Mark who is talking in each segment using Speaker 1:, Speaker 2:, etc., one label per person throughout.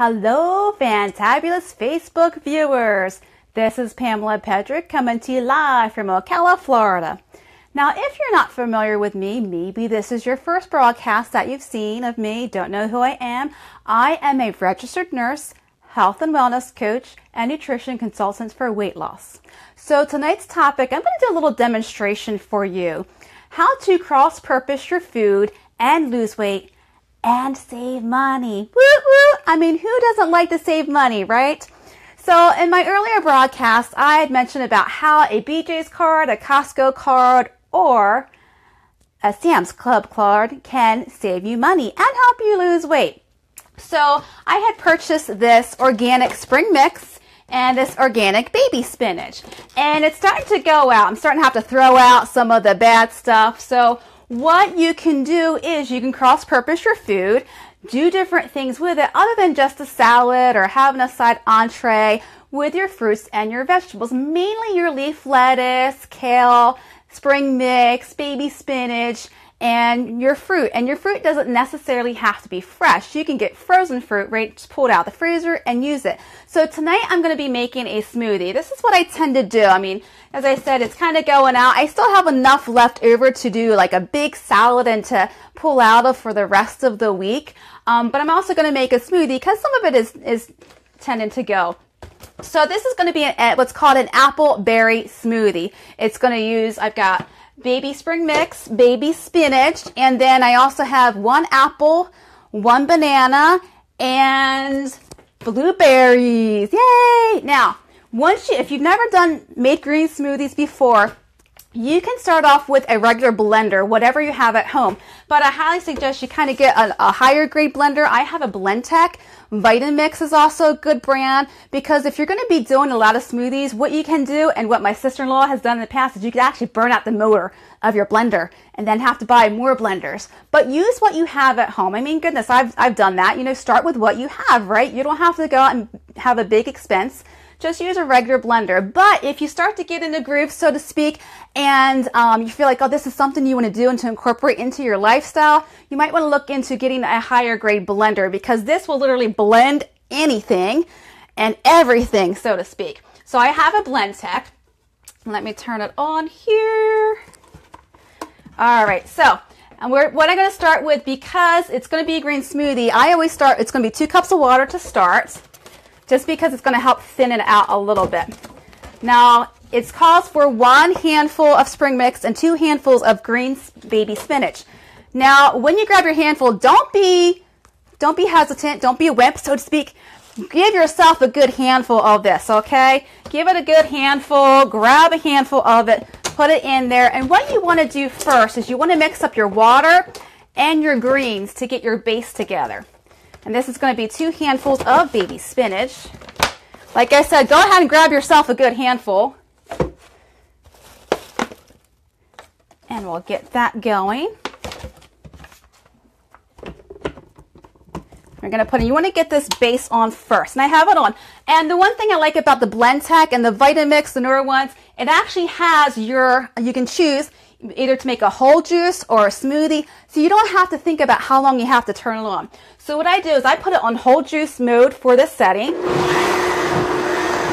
Speaker 1: Hello, fantabulous Facebook viewers. This is Pamela Pedrick coming to you live from Ocala, Florida. Now, if you're not familiar with me, maybe this is your first broadcast that you've seen of me, don't know who I am. I am a registered nurse, health and wellness coach, and nutrition consultant for weight loss. So tonight's topic, I'm going to do a little demonstration for you. How to cross-purpose your food and lose weight and save money. Woo woo! I mean, who doesn't like to save money, right? So in my earlier broadcast, I had mentioned about how a BJ's card, a Costco card, or a Sam's Club card can save you money and help you lose weight. So I had purchased this organic spring mix and this organic baby spinach. And it's starting to go out. I'm starting to have to throw out some of the bad stuff. So what you can do is you can cross-purpose your food, do different things with it other than just a salad or having a side entree with your fruits and your vegetables, mainly your leaf lettuce, kale, spring mix, baby spinach, and your fruit. And your fruit doesn't necessarily have to be fresh. You can get frozen fruit right just pulled out of the freezer and use it. So tonight I'm going to be making a smoothie. This is what I tend to do. I mean, as I said, it's kind of going out. I still have enough left over to do like a big salad and to pull out of for the rest of the week. But I'm also going to make a smoothie because some of it is tending to go. So this is going to be what's called an apple berry smoothie. It's going to use, I've got baby spring mix, baby spinach, and then I also have 1 apple, 1 banana, and blueberries. Yay! Now, if you've never made green smoothies before, you can start off with a regular blender, whatever you have at home. But I highly suggest you kind of get a higher grade blender. I have a Blendtec. Vitamix is also a good brand because if you're going to be doing a lot of smoothies, what you can do and what my sister-in-law has done in the past is you can actually burn out the motor of your blender and then have to buy more blenders. But use what you have at home. I mean, goodness, I've done that. You know, start with what you have, right? You don't have to go out and have a big expense. Just use a regular blender. But if you start to get in the groove, so to speak, and you feel like, oh, this is something you want to do and to incorporate into your lifestyle, you might want to look into getting a higher grade blender because this will literally blend anything and everything, so to speak. So I have a Blendtec. Let me turn it on here. All right, so what I'm going to start with, because it's going to be a green smoothie, I always start, it's going to be 2 cups of water to start, just because it's going to help thin it out a little bit. Now, it calls for 1 handful of spring mix and 2 handfuls of green baby spinach. Now, when you grab your handful, don't be hesitant, don't be a wimp, so to speak. Give yourself a good handful of this, okay? Give it a good handful, grab a handful of it, put it in there. And what you want to do first is you want to mix up your water and your greens to get your base together. And this is going to be 2 handfuls of baby spinach. Like I said, go ahead and grab yourself a good handful. And we'll get that going. We're going to you want to get this base on first. And I have it on. And the one thing I like about the Blendtec and the Vitamix, the newer ones, it actually has you can choose either to make a whole juice or a smoothie, so you don't have to think about how long you have to turn it on. So what I do is I put it on whole juice mode for this setting,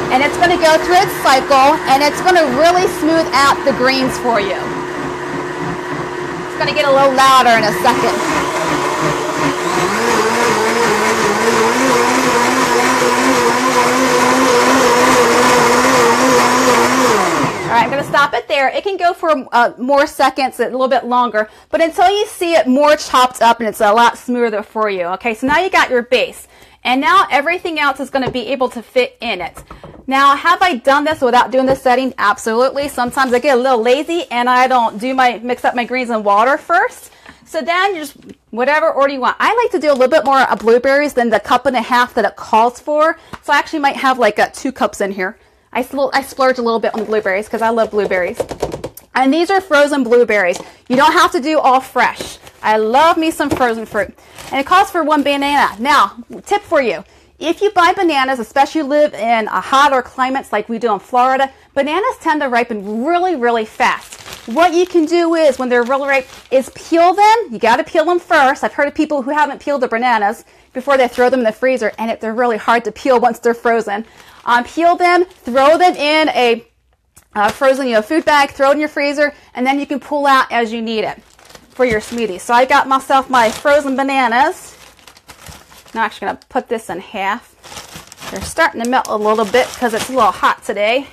Speaker 1: and it's going to go through its cycle, and it's going to really smooth out the greens for you. It's going to get a little louder in a second. All right, I'm going to stop it there. It can go for more seconds, a little bit longer, but until you see it more chopped up and it's a lot smoother for you. Okay, so now you got your base, and now everything else is going to be able to fit in it. Now, have I done this without doing this setting? Absolutely. Sometimes I get a little lazy and I don't mix up my greens and water first. So then you just, whatever order you want. I like to do a little bit more blueberries than the 1.5 cups that it calls for. So I actually might have like 2 cups in here. I splurge a little bit on the blueberries because I love blueberries. And these are frozen blueberries. You don't have to do all fresh. I love me some frozen fruit. And it calls for 1 banana. Now, tip for you. If you buy bananas, especially live in hotter climates like we do in Florida, bananas tend to ripen really, really fast. what you can do is, when they're really ripe, is peel them. You got to peel them first. I've heard of people who haven't peeled the bananas before they throw them in the freezer, and they're really hard to peel once they're frozen. Peel them, throw them in a frozen food bag, throw it in your freezer, and then you can pull out as you need it for your smoothie. So I got myself my frozen bananas. I'm actually going to put this in half. They're starting to melt a little bit because it's a little hot today.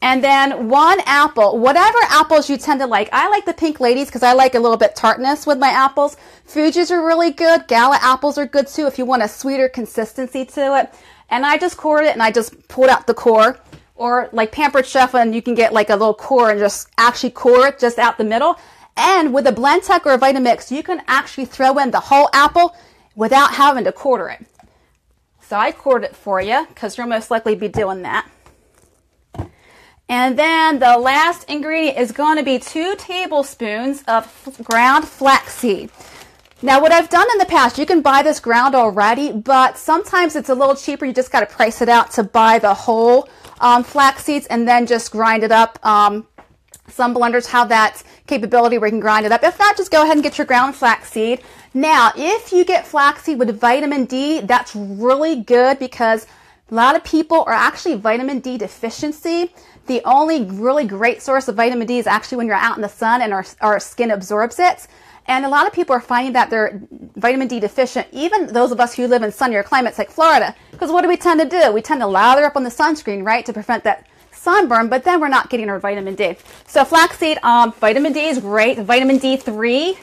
Speaker 1: And then 1 apple, whatever apples you tend to like. I like the Pink Ladies because I like a little bit tartness with my apples. Fuji's are really good. Gala apples are good too if you want a sweeter consistency to it. And I just cored it and I just pulled out the core. Or like Pampered Chef, and you can get like a little core and just actually core it just out the middle. And with a Blendtec or a Vitamix, you can actually throw in the whole apple without having to quarter it. So I cored it for you because you'll most likely be doing that. And then the last ingredient is going to be 2 tablespoons of ground flaxseed. Now, what I've done in the past, you can buy this ground already, but sometimes it's a little cheaper. You just got to price it out to buy the whole flax seeds and then just grind it up. Some blenders have that capability where you can grind it up. If not, just go ahead and get your ground flaxseed. Now, if you get flaxseed with vitamin D, that's really good because a lot of people are actually vitamin D deficiency. The only really great source of vitamin D is actually when you're out in the sun and our skin absorbs it. And a lot of people are finding that they're vitamin D deficient, even those of us who live in sunnier climates like Florida. Because what do we tend to do? We tend to lather up on the sunscreen, right, to prevent that sunburn, but then we're not getting our vitamin D. So flaxseed, vitamin D is great. Vitamin D3,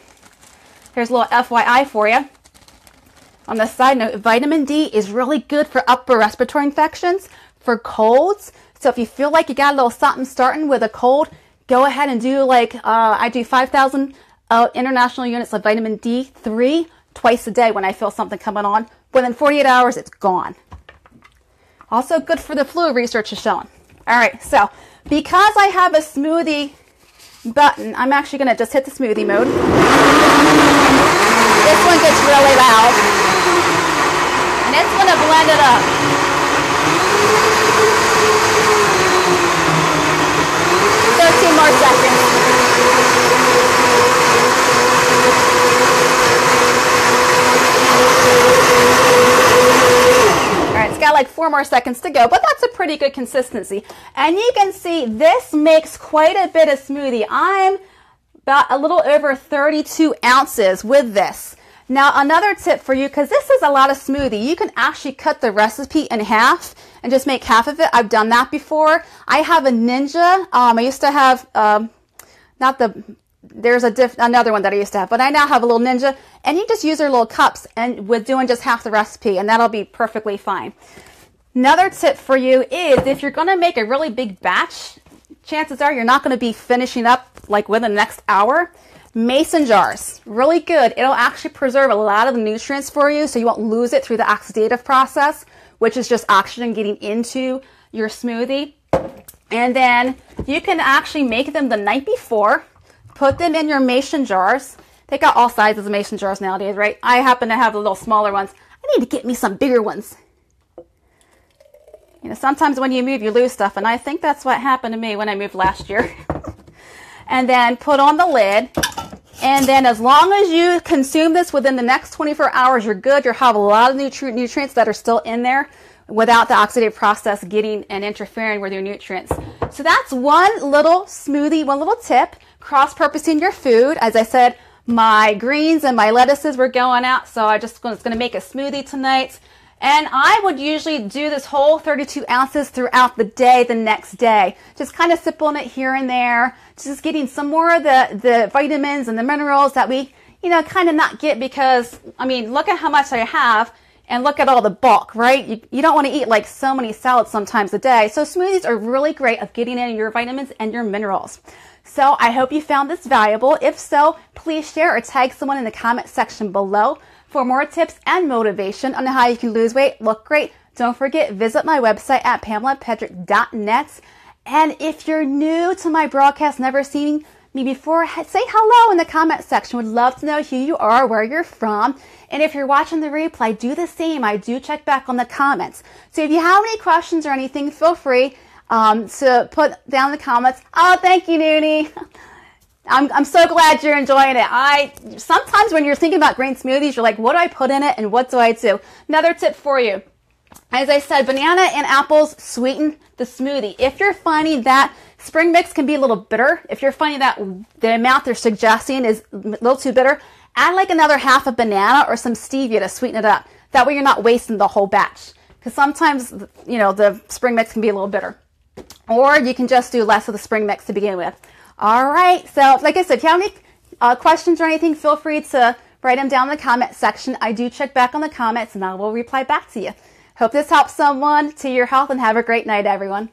Speaker 1: here's a little FYI for you. On the side note, vitamin D is really good for upper respiratory infections, for colds. So if you feel like you got a little something starting with a cold, go ahead and do like, I do 5,000 international units of vitamin D3 twice a day when I feel something coming on. Within 48 hours, it's gone. Also good for the flu, research is showing. All right, so because I have a smoothie button, I'm actually going to just hit the smoothie mode. This one gets really loud. And it's going to blend it up. More seconds. All right, it's got like 4 more seconds to go, but that's a pretty good consistency. And you can see this makes quite a bit of smoothie. I'm about a little over 32 ounces with this. Now, another tip for you, because this is a lot of smoothie, you can actually cut the recipe in half and just make half of it. I've done that before. I have a Ninja. I used to have, there's another one that I used to have, but I now have a little Ninja, and you just use their little cups and with doing just half the recipe, and that'll be perfectly fine. Another tip for you is if you're going to make a really big batch, chances are you're not going to be finishing up like within the next hour. Mason jars, really good. It'll actually preserve a lot of the nutrients for you so you won't lose it through the oxidative process, which is just oxygen getting into your smoothie. And then you can actually make them the night before, put them in your mason jars. They got all sizes of mason jars nowadays, right? I happen to have the little smaller ones. I need to get me some bigger ones. You know, sometimes when you move, you lose stuff, and I think that's what happened to me when I moved last year. And then put on the lid. And then as long as you consume this within the next 24 hours, you're good. You'll have a lot of nutrients that are still in there without the oxidative process getting and interfering with your nutrients. So that's one little smoothie, one little tip, cross-purposing your food. As I said, my greens and my lettuces were going out, so I just was going to make a smoothie tonight. And I would usually do this whole 32 ounces throughout the day, the next day. Just kind of sip on it here and there. Just getting some more of the vitamins and the minerals that we, you know, kind of not get because, I mean, look at how much I have and look at all the bulk, right? You don't want to eat like so many salads sometimes a day. So smoothies are really great of getting in your vitamins and your minerals. So I hope you found this valuable. If so, please share or tag someone in the comment section below. For more tips and motivation on how you can lose weight, look great, don't forget, visit my website at PamelaPedrick.net. And if you're new to my broadcast, never seen me before, say hello in the comment section. Would love to know who you are, where you're from. And if you're watching the replay, do the same. I do check back on the comments. So if you have any questions or anything, feel free to put down in the comments. Oh, thank you, Noonie. I'm so glad you're enjoying it. Sometimes when you're thinking about green smoothies, you're like, what do I put in it and what do I do? Another tip for you. As I said, banana and apples sweeten the smoothie. If you're finding that spring mix can be a little bitter, if you're finding that the amount they're suggesting is a little too bitter, add like another half a banana or some stevia to sweeten it up. That way you're not wasting the whole batch. Because sometimes, you know, the spring mix can be a little bitter. Or you can just do less of the spring mix to begin with. All right, so like I said, if you have any questions or anything, feel free to write them down in the comment section. I do check back on the comments and I will reply back to you. Hope this helps someone to your health and have a great night, everyone.